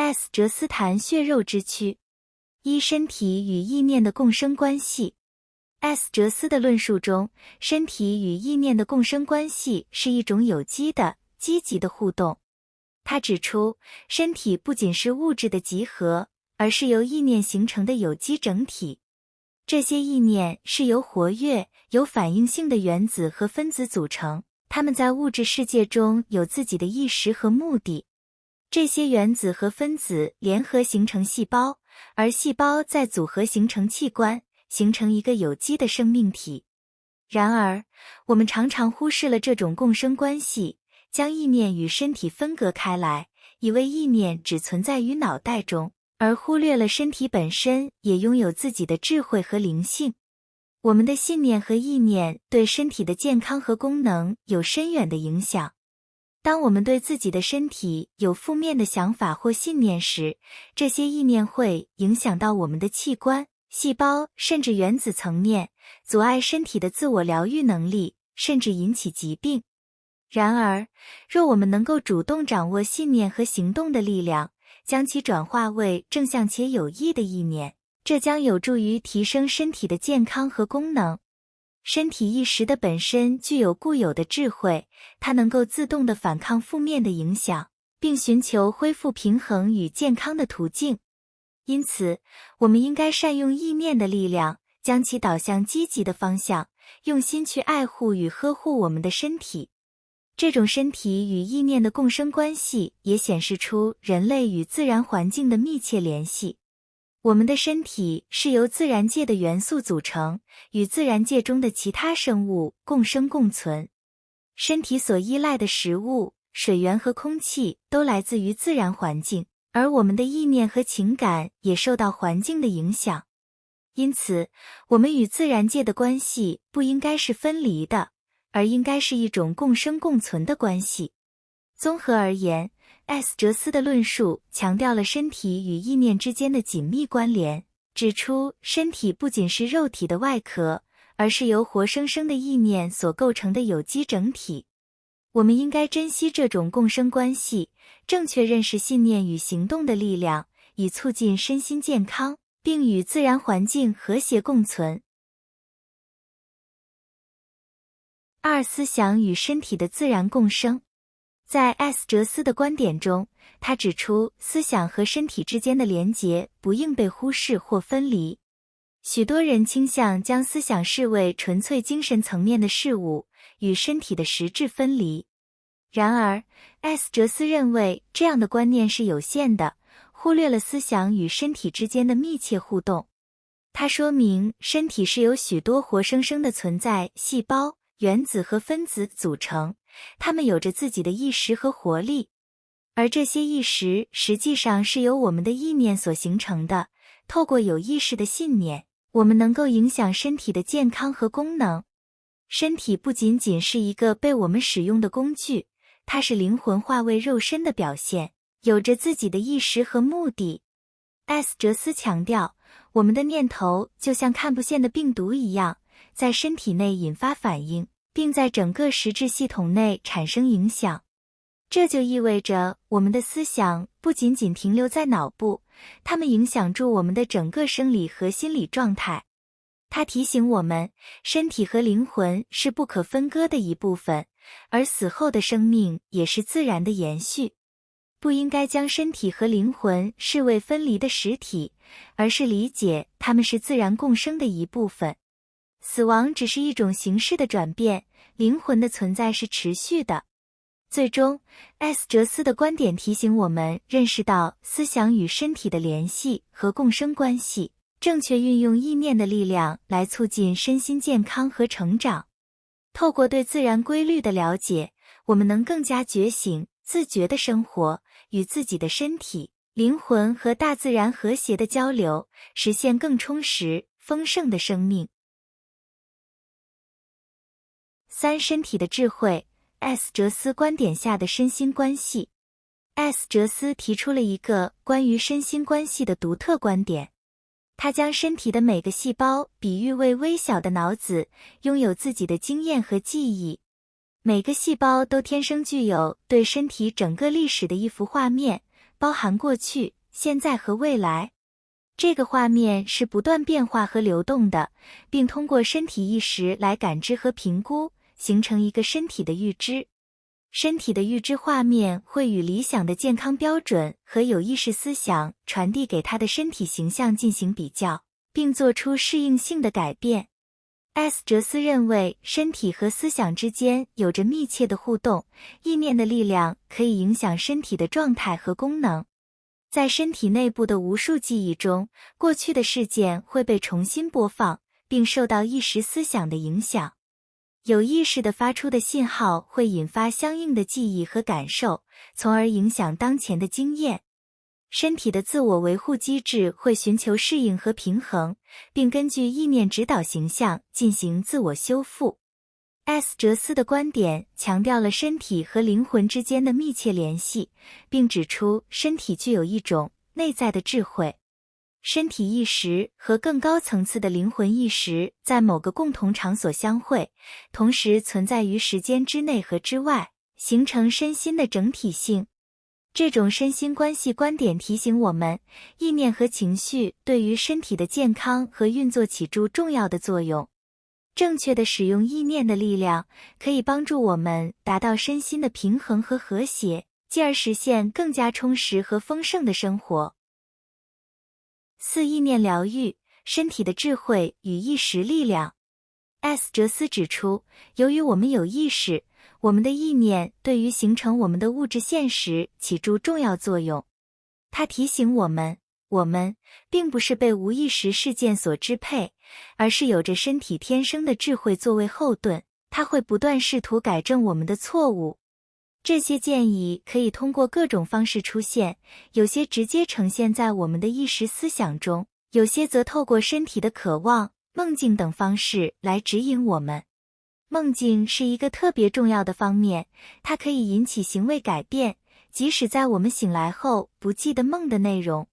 S 哲斯谈血肉之躯。身体与意念的共生关系。S 哲斯的论述中，身体与意念的共生关系是一种有机的、积极的互动。他指出，身体不仅是物质的集合，而是由意念形成的有机整体。这些意念是由活跃、有反应性的原子和分子组成，它们在物质世界中有自己的意识和目的。这些原子和分子联合形成细胞，而细胞再组合形成器官，形成一个有机的生命体。然而，我们常常忽视了这种共生关系，将意念与身体分隔开来，以为意念只存在于脑袋中，而忽略了身体本身也拥有自己的智慧和灵性。我们的信念和意念对身体的健康和功能有深远的影响。当我们对自己的身体有负面的想法或信念时，这些意念会影响到我们的器官、细胞，甚至原子层面，阻碍身体的自我疗愈能力，甚至引起疾病。然而，若我们能够主动掌握信念和行动的力量，将其转化为正向且有益的意念，这将有助于提升身体的健康和功能。身体意识的本身具有固有的智慧，它能够自动地反抗负面的影响，并寻求恢复平衡与健康的途径。因此，我们应该善用意念的力量，将其导向积极的方向，用心去爱护与呵护我们的身体。这种身体与意念的共生关系也显示出人类与自然环境的密切联系。我们的身体是由自然界的元素组成，与自然界中的其他生物共生共存。身体所依赖的食物、水源和空气都来自于自然环境，而我们的意念和情感也受到环境的影响。因此，我们与自然界的关系不应该是分离的，而应该是一种共生共存的关系。综合而言，S 哲斯的论述强调了身体与意念之间的紧密关联，指出身体不仅是肉体的外壳，而是由活生生的意念所构成的有机整体。我们应该珍惜这种共生关系，正确认识信念与行动的力量，以促进身心健康，并与自然环境和谐共存。2. 思想与身体的自然共生。在 S 哲斯的观点中，他指出思想和身体之间的连结不应被忽视或分离。许多人倾向将思想视为纯粹精神层面的事物，与身体的实质分离。然而 ，S 哲斯认为这样的观念是有限的，忽略了思想与身体之间的密切互动。他说明身体是由许多活生生的存在细胞、原子和分子组成，它们有着自己的意识和活力，而这些意识实际上是由我们的意念所形成的。透过有意识的信念，我们能够影响身体的健康和功能。身体不仅仅是一个被我们使用的工具，它是灵魂化为肉身的表现，有着自己的意识和目的。S 哲斯强调，我们的念头就像看不见的病毒一样，在身体内引发反应，并在整个实质系统内产生影响。这就意味着我们的思想不仅仅停留在脑部，它们影响住我们的整个生理和心理状态。它提醒我们，身体和灵魂是不可分割的一部分，而死后的生命也是自然的延续。不应该将身体和灵魂视为分离的实体，而是理解它们是自然共生的一部分。死亡只是一种形式的转变，灵魂的存在是持续的。最终 ，S 哲斯的观点提醒我们认识到思想与身体的联系和共生关系，正确运用意念的力量来促进身心健康和成长。透过对自然规律的了解，我们能更加觉醒、自觉地生活，与自己的身体、灵魂和大自然和谐的交流，实现更充实、丰盛的生命。3. 身体的智慧 S 哲斯观点下的身心关系。S 哲斯提出了一个关于身心关系的独特观点。他将身体的每个细胞比喻为微小的脑子，拥有自己的经验和记忆。每个细胞都天生具有对身体整个历史的一幅画面，包含过去、现在和未来。这个画面是不断变化和流动的，并通过身体意识来感知和评估，形成一个身体的预知。身体的预知画面会与理想的健康标准和有意识思想传递给他的身体形象进行比较，并做出适应性的改变。哲斯认为，身体和思想之间有着密切的互动，意念的力量可以影响身体的状态和功能。在身体内部的无数记忆中，过去的事件会被重新播放，并受到意识思想的影响。有意识地发出的信号会引发相应的记忆和感受，从而影响当前的经验。身体的自我维护机制会寻求适应和平衡，并根据意念指导形象进行自我修复。哲斯的观点强调了身体和灵魂之间的密切联系，并指出身体具有一种内在的智慧。身体意识和更高层次的灵魂意识在某个共同场所相会，同时存在于时间之内和之外，形成身心的整体性。这种身心关系观点提醒我们，意念和情绪对于身体的健康和运作起着重要的作用。正确的使用意念的力量，可以帮助我们达到身心的平衡和和谐，进而实现更加充实和丰盛的生活。4、意念疗愈，身体的智慧与意识力量。哲斯指出，由于我们有意识，我们的意念对于形成我们的物质现实起着重要作用。他提醒我们并不是被无意识事件所支配，而是有着身体天生的智慧作为后盾，它会不断试图改正我们的错误。这些建议可以通过各种方式出现，有些直接呈现在我们的意识思想中，有些则透过身体的渴望、梦境等方式来指引我们。梦境是一个特别重要的方面，它可以引起行为改变，即使在我们醒来后不记得梦的内容。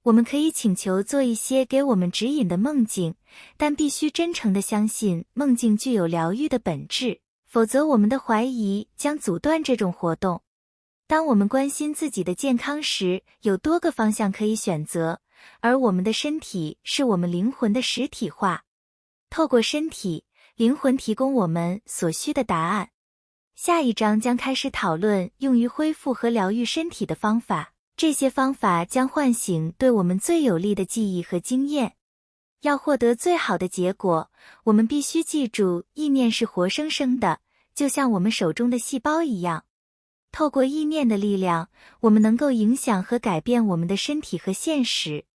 我们可以请求做一些给我们指引的梦境，但必须真诚地相信梦境具有疗愈的本质，否则我们的怀疑将阻断这种活动。当我们关心自己的健康时，有多个方向可以选择，而我们的身体是我们灵魂的实体化。透过身体，灵魂提供我们所需的答案。下一章将开始讨论用于恢复和疗愈身体的方法，这些方法将唤醒对我们最有利的记忆和经验。要获得最好的结果，我们必须记住，意念是活生生的，就像我们手中的细胞一样。透过意念的力量，我们能够影响和改变我们的身体和现实，